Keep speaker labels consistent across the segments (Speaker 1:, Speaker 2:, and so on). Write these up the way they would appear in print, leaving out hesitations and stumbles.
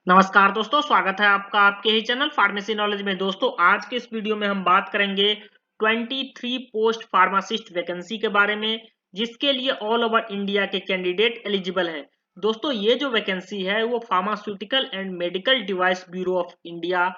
Speaker 1: नमस्कार दोस्तों, स्वागत है आपका आपके ही चैनल फार्मेसी नॉलेज में। दोस्तों, आज के इस वीडियो में हम बात करेंगे 23 पोस्ट फार्मासिस्ट वैकेंसी के बारे में, जिसके लिए ऑल ओवर इंडिया के कैंडिडेट एलिजिबल हैं। दोस्तों, ये जो वैकेंसी है वो pharmaceutical and medical device bureau of India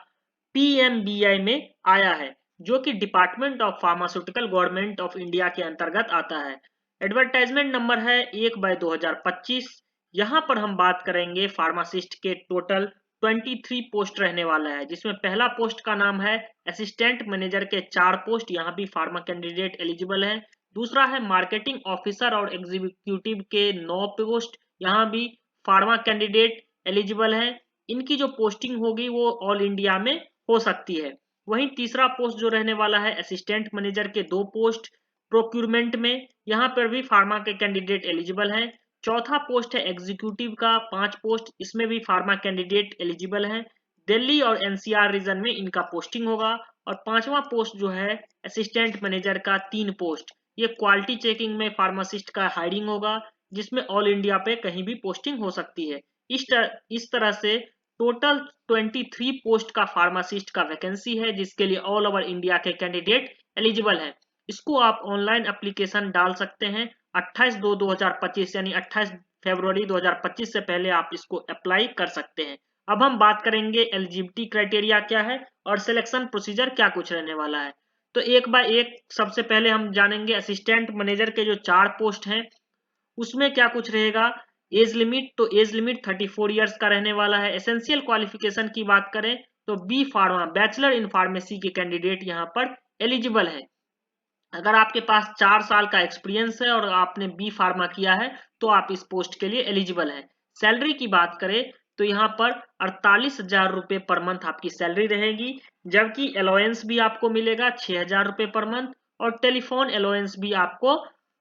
Speaker 1: PMBI में आया है, जो कि department of pharmaceutical government of India के अंतर्गत आता है। एडवर्टाइजमेंट नंबर है 1/2025। यहाँ पर हम बात करेंगे फार्मासिस्ट के टोटल 23 पोस्ट रहने वाला है, जिसमें पहला पोस्ट का नाम है असिस्टेंट मैनेजर के 4 पोस्ट, यहाँ भी फार्मा कैंडिडेट एलिजिबल है। दूसरा है मार्केटिंग ऑफिसर और एग्जीक्यूटिव के 9 पोस्ट, यहाँ भी फार्मा कैंडिडेट एलिजिबल है। इनकी जो पोस्टिंग होगी वो ऑल इंडिया में हो सकती है। वहीं तीसरा पोस्ट जो रहने वाला है असिस्टेंट मैनेजर के 2 पोस्ट प्रोक्यूरमेंट में, यहाँ पर भी फार्मा के कैंडिडेट एलिजिबल हैं। चौथा पोस्ट है एग्जीक्यूटिव का 5 पोस्ट, इसमें भी फार्मा कैंडिडेट एलिजिबल हैं। दिल्ली और एनसीआर रीजन में इनका पोस्टिंग होगा। और पांचवा पोस्ट जो है असिस्टेंट मैनेजर का 3 पोस्ट, ये क्वालिटी चेकिंग में फार्मासिस्ट का हायरिंग होगा, जिसमें ऑल इंडिया पे कहीं भी पोस्टिंग हो सकती है। इस तरह से टोटल 23 पोस्ट का फार्मासिस्ट का वैकेंसी है, जिसके लिए ऑल ओवर इंडिया के कैंडिडेट एलिजिबल हैं। इसको आप ऑनलाइन एप्लीकेशन डाल सकते हैं 28/2/2025, यानी 28 फरवरी 2025 से पहले आप इसको अप्लाई कर सकते हैं। अब हम बात करेंगे एलिजिबिलिटी क्राइटेरिया क्या है और सिलेक्शन प्रोसीजर क्या कुछ रहने वाला है। तो एक बाय एक सबसे पहले हम जानेंगे असिस्टेंट मैनेजर के जो 4 पोस्ट हैं उसमें क्या कुछ रहेगा। एज लिमिट, तो एज लिमिट 34 इयर्स का रहने वाला है। एसेंशियल क्वालिफिकेशन की बात करें तो B pharma bachelor in pharmacy के कैंडिडेट यहाँ पर एलिजिबल है। अगर आपके पास 4 साल का एक्सपीरियंस है और आपने बी फार्मा किया है तो आप इस पोस्ट के लिए एलिजिबल हैं। सैलरी की बात करें तो यहाँ पर 48,000 रुपये पर मंथ आपकी सैलरी रहेगी, जबकि अलाउंस भी आपको मिलेगा 6,000 रुपये पर मंथ, और टेलीफोन अलाउंस भी आपको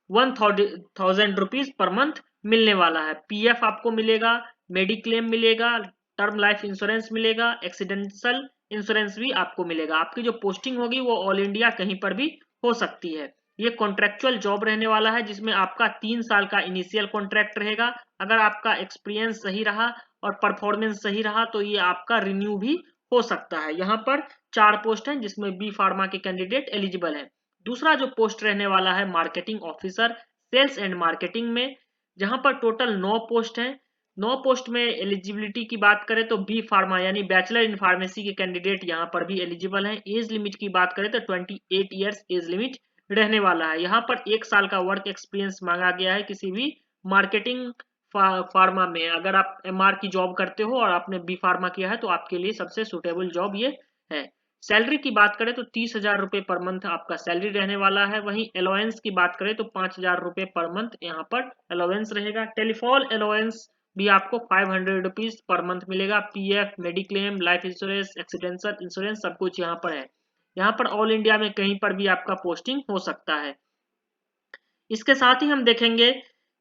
Speaker 1: 1,000 रुपीज पर मंथ मिलने वाला है। पीएफ आपको मिलेगा, मेडिक्लेम मिलेगा, टर्म लाइफ इंश्योरेंस मिलेगा, एक्सीडेंटल इंश्योरेंस भी आपको मिलेगा। आपकी जो पोस्टिंग होगी वो ऑल इंडिया कहीं पर भी हो सकती है। ये कॉन्ट्रेक्चुअल जॉब रहने वाला है, जिसमें आपका 3 साल का इनिशियल कॉन्ट्रैक्ट रहेगा। अगर आपका एक्सपीरियंस सही रहा और परफॉर्मेंस सही रहा तो ये आपका रिन्यू भी हो सकता है। यहाँ पर 4 पोस्ट हैं जिसमें बी फार्मा के कैंडिडेट एलिजिबल हैं। दूसरा जो पोस्ट रहने वाला है marketing officer sales and marketing में, जहां पर टोटल 9 पोस्ट हैं। 9 पोस्ट में एलिजिबिलिटी की बात करें तो बी फार्मा यानी बैचलर इन फार्मेसी के कैंडिडेट यहाँ पर भी एलिजिबल हैं। एज लिमिट की बात करें तो 28 ईयर्स एज लिमिट रहने वाला है। यहाँ पर 1 साल का वर्क एक्सपीरियंस मांगा गया है किसी भी मार्केटिंग फार्मा में। अगर आप एमआर की जॉब करते हो और आपने बी फार्मा किया है तो आपके लिए सबसे सुटेबल जॉब ये है। सैलरी की बात करें तो 30,000 रुपये पर मंथ आपका सैलरी रहने वाला है। वहीं अलाउंस की बात करें तो 5,000 रुपये पर मंथ यहाँ पर अलाउंस रहेगा। टेलीफोन अलाउंस भी आपको 500 रुपीज पर मंथ मिलेगा। PF, mediclaim, life insurance, accidental insurance सब कुछ यहाँ पर है। यहाँ पर ऑल इंडिया में कहीं पर भी आपका पोस्टिंग हो सकता है। इसके साथ ही हम देखेंगे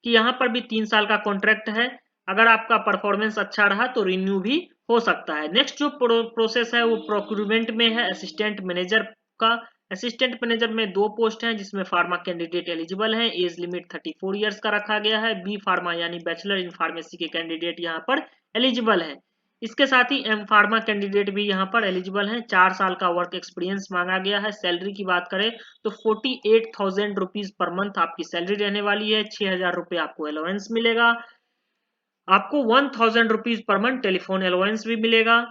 Speaker 1: कि यहाँ पर भी 3 साल का कॉन्ट्रैक्ट है। अगर आपका परफॉर्मेंस अच्छा रहा तो रिन्यू भी हो सकता है। नेक्स्ट जो प्रोसेस है वो प्रोक्यूरमेंट में है असिस्टेंट मैनेजर का। असिस्टेंट मैनेजर में 2 पोस्ट हैं जिसमें फार्मा कैंडिडेट एलिजिबल हैं। एज लिमिट 34 इयर्स का रखा गया है। बी फार्मा यानी बैचलर इन फार्मेसी के कैंडिडेट यहाँ पर एलिजिबल हैं। इसके साथ ही एम फार्मा कैंडिडेट भी यहाँ पर एलिजिबल हैं। 4 साल का वर्क एक्सपीरियंस मांगा गया है। सैलरी की बात करें तो 48,000 रुपीज पर मंथ आपकी सैलरी रहने वाली है। 6,000 रुपये आपको अलाउंस मिलेगा। आपको 1,000 rupees per month telephone allowance भी मिलेगा,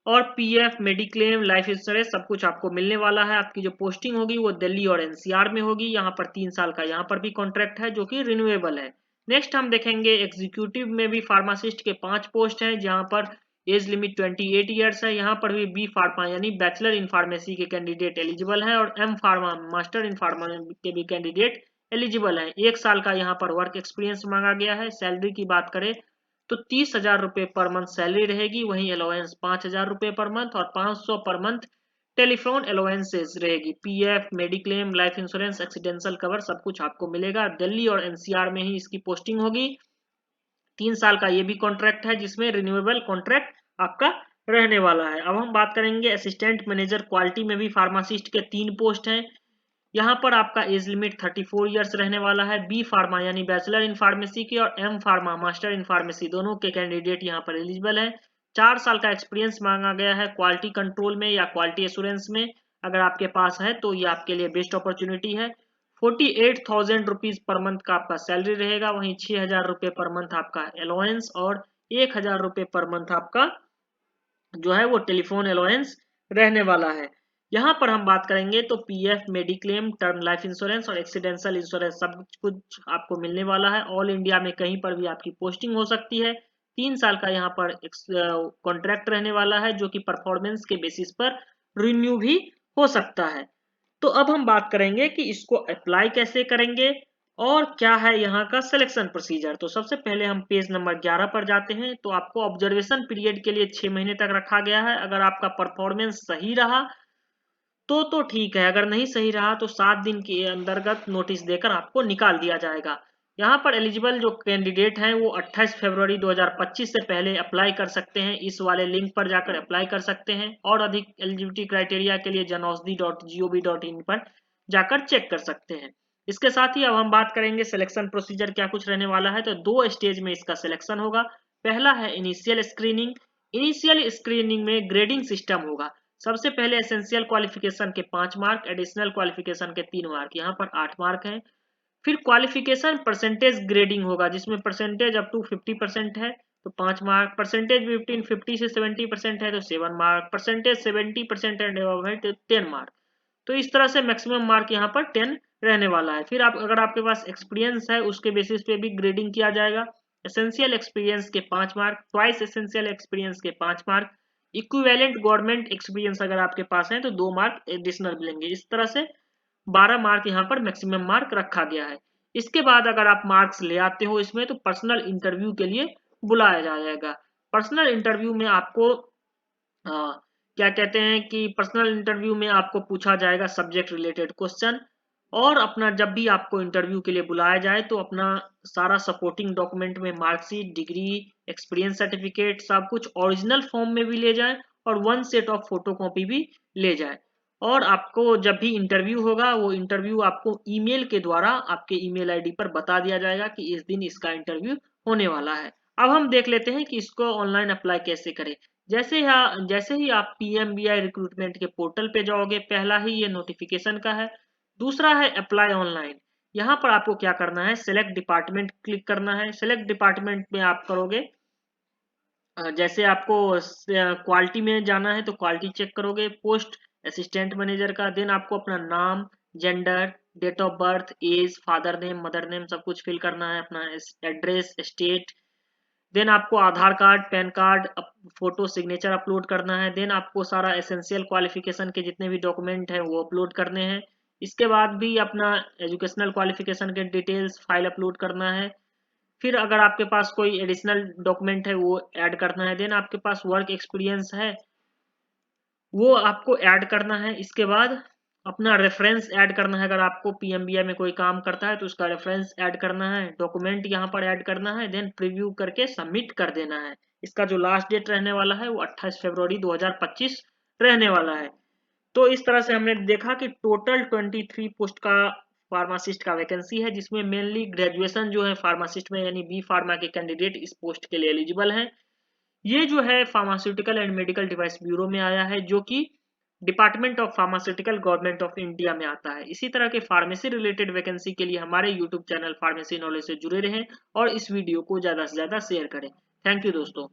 Speaker 1: और पीएफ, मेडिक्लेम, लाइफ इंश्योरेंस सब कुछ आपको मिलने वाला है। आपकी जो पोस्टिंग होगी वो दिल्ली और एनसीआर में होगी। यहाँ पर 3 साल का यहाँ पर भी कॉन्ट्रैक्ट है जो कि रिन्यूएबल है। नेक्स्ट हम देखेंगे एग्जीक्यूटिव में भी फार्मासिस्ट के 5 पोस्ट हैं, जहाँ पर एज लिमिट 28 ईयर्स है। यहाँ पर भी बी फार्मा यानी बैचलर इन फार्मेसी के कैंडिडेट एलिजिबल हैं, और M pharma master in pharma के भी कैंडिडेट एलिजिबल हैं। 1 साल का यहाँ पर वर्क एक्सपीरियंस मांगा गया है। सैलरी की बात करें तो 30,000 रुपये पर मंथ सैलरी रहेगी। वहीं अलाउंस 5,000 रुपये पर मंथ और 500 पर मंथ टेलीफोन अलाउंसेस रहेगी। PF, mediclaim, life insurance, accidental cover सब कुछ आपको मिलेगा। दिल्ली और एनसीआर में ही इसकी पोस्टिंग होगी। 3 साल का ये भी कॉन्ट्रैक्ट है जिसमें रिन्यूएबल कॉन्ट्रैक्ट आपका रहने वाला है। अब हम बात करेंगे असिस्टेंट मैनेजर क्वालिटी में भी फार्मासिस्ट के 3 पोस्ट हैं। यहाँ पर आपका एज लिमिट 34 इयर्स रहने वाला है। बी फार्मा यानी बैचलर इन फार्मेसी के और M pharma master in pharmacy दोनों के कैंडिडेट यहाँ पर एलिजिबल है। 4 साल का एक्सपीरियंस मांगा गया है क्वालिटी कंट्रोल में या क्वालिटी एश्योरेंस में। अगर आपके पास है तो ये आपके लिए बेस्ट अपॉर्चुनिटी है। 48,000 रुपीज पर मंथ का आपका सैलरी रहेगा, वहीं 6,000 रुपये पर मंथ आपका अलाउंस और 1,000 रुपये पर मंथ आपका जो है वो टेलीफोन अलाउंस रहने वाला है। यहाँ पर हम बात करेंगे तो PF, mediclaim, term life insurance और एक्सीडेंशियल इंश्योरेंस सब कुछ आपको मिलने वाला है। ऑल इंडिया में कहीं पर भी आपकी पोस्टिंग हो सकती है। 3 साल का यहाँ पर कॉन्ट्रैक्ट रहने वाला है जो कि परफॉर्मेंस के बेसिस पर रिन्यू भी हो सकता है। तो अब हम बात करेंगे कि इसको अप्लाई कैसे करेंगे और क्या है यहाँ का सिलेक्शन प्रोसीजर। तो सबसे पहले हम पेज नंबर 11 पर जाते हैं। तो आपको ऑब्जर्वेशन पीरियड के लिए 6 महीने तक रखा गया है। अगर आपका परफॉर्मेंस सही रहा तो ठीक है, अगर नहीं सही रहा तो 7 दिन के अंतर्गत नोटिस देकर आपको निकाल दिया जाएगा। यहाँ पर एलिजिबल जो कैंडिडेट हैं वो 28 फरवरी 2025 से पहले अप्लाई कर सकते हैं। इस वाले लिंक पर जाकर अप्लाई कर सकते हैं और अधिक एलिजिबिलिटी क्राइटेरिया के लिए janaushadhi.gov.in पर जाकर चेक कर सकते हैं। इसके साथ ही अब हम बात करेंगे सिलेक्शन प्रोसीजर क्या कुछ रहने वाला है। तो 2 स्टेज में इसका सिलेक्शन होगा। पहला है इनिशियल स्क्रीनिंग। इनिशियल स्क्रीनिंग में ग्रेडिंग सिस्टम होगा। सबसे पहले एसेंशियल क्वालिफिकेशन के 5 मार्क, एडिशनल क्वालिफिकेशन के 3 मार्क, यहाँ पर 8 मार्क हैं। फिर क्वालिफिकेशन परसेंटेज ग्रेडिंग होगा जिसमें परसेंटेज अप टू 50% है तो 5 मार्क, परसेंटेज बिटवीन 50 से 70% है तो 7 मार्क, परसेंटेज 70% एंड अबव है तो 10 मार्क। तो इस तरह से मैक्सिमम मार्क यहाँ पर 10 रहने वाला है। फिर आप अगर आपके पास एक्सपीरियंस है उसके बेसिस पे भी ग्रेडिंग किया जाएगा। एसेंशियल एक्सपीरियंस के 5 मार्क, ट्वाइस एसेंशियल एक्सपीरियंस के 5 मार्क, इक्विवेलेंट गवर्नमेंट एक्सपीरियंस अगर आपके पास है तो 2 मार्क एडिशनल मिलेंगे। इस तरह से 12 मार्क यहाँ पर मैक्सिमम मार्क रखा गया है। इसके बाद अगर आप मार्क्स ले आते हो इसमें तो पर्सनल इंटरव्यू के लिए बुलाया जाएगा। पर्सनल इंटरव्यू में आपको क्या कहते हैं कि पर्सनल इंटरव्यू में आपको पूछा जाएगा सब्जेक्ट रिलेटेड क्वेश्चन। और अपना जब भी आपको इंटरव्यू के लिए बुलाया जाए तो अपना सारा सपोर्टिंग डॉक्यूमेंट में मार्कशीट, डिग्री, एक्सपीरियंस सर्टिफिकेट सब कुछ ओरिजिनल फॉर्म में भी ले जाएं और 1 सेट ऑफ फोटो कॉपी भी ले जाएं। और आपको जब भी इंटरव्यू होगा वो इंटरव्यू आपको ईमेल के द्वारा आपके ईमेल आईडी पर बता दिया जाएगा कि इस दिन इसका इंटरव्यू होने वाला है। अब हम देख लेते हैं कि इसको ऑनलाइन अप्लाई कैसे करें। जैसे ही आप PMBI रिक्रूटमेंट के पोर्टल पे जाओगे, पहला ही ये नोटिफिकेशन का है। दूसरा है अप्लाई ऑनलाइन। यहाँ पर आपको क्या करना है, सेलेक्ट डिपार्टमेंट क्लिक करना है। सेलेक्ट डिपार्टमेंट में आप करोगे जैसे आपको क्वालिटी में जाना है तो क्वालिटी चेक करोगे, पोस्ट असिस्टेंट मैनेजर का। देन आपको अपना नाम, gender, date of birth, age, father name, mother name सब कुछ फिल करना है, अपना एड्रेस, स्टेट। देन आपको Aadhaar card, PAN card, photo, signature upload करना है। देन आपको सारा एसेंशियल क्वालिफिकेशन के जितने भी डॉक्यूमेंट हैं वो अपलोड करने हैं। इसके बाद भी अपना एजुकेशनल क्वालिफिकेशन के डिटेल्स फाइल अपलोड करना है। फिर अगर आपके पास कोई एडिशनल डॉक्यूमेंट है वो ऐड करना है। देन आपके पास वर्क एक्सपीरियंस है वो आपको ऐड करना है। इसके बाद अपना रेफरेंस ऐड करना है। अगर आपको PMBI में कोई काम करता है तो उसका रेफरेंस ऐड करना है, डॉक्यूमेंट यहाँ पर ऐड करना है। देन प्रीव्यू करके सबमिट कर देना है। इसका जो लास्ट डेट रहने वाला है वो 28 फरवरी 2025 रहने वाला है। तो इस तरह से हमने देखा कि टोटल 23 पोस्ट का फार्मासिस्ट का वैकेंसी है जिसमें मेनली ग्रेजुएशन जो है फार्मासिस्ट में यानी B फार्मा के कैंडिडेट इस पोस्ट के लिए एलिजिबल हैं। ये जो है pharmaceutical and medical device bureau में आया है जो कि department of pharmaceutical government of India में आता है। इसी तरह के फार्मेसी रिलेटेड वैकेंसी के लिए हमारे यूट्यूब चैनल फार्मेसी नॉलेज से जुड़े रहें और इस वीडियो को ज़्यादा से ज़्यादा शेयर करें। थैंक यू दोस्तों।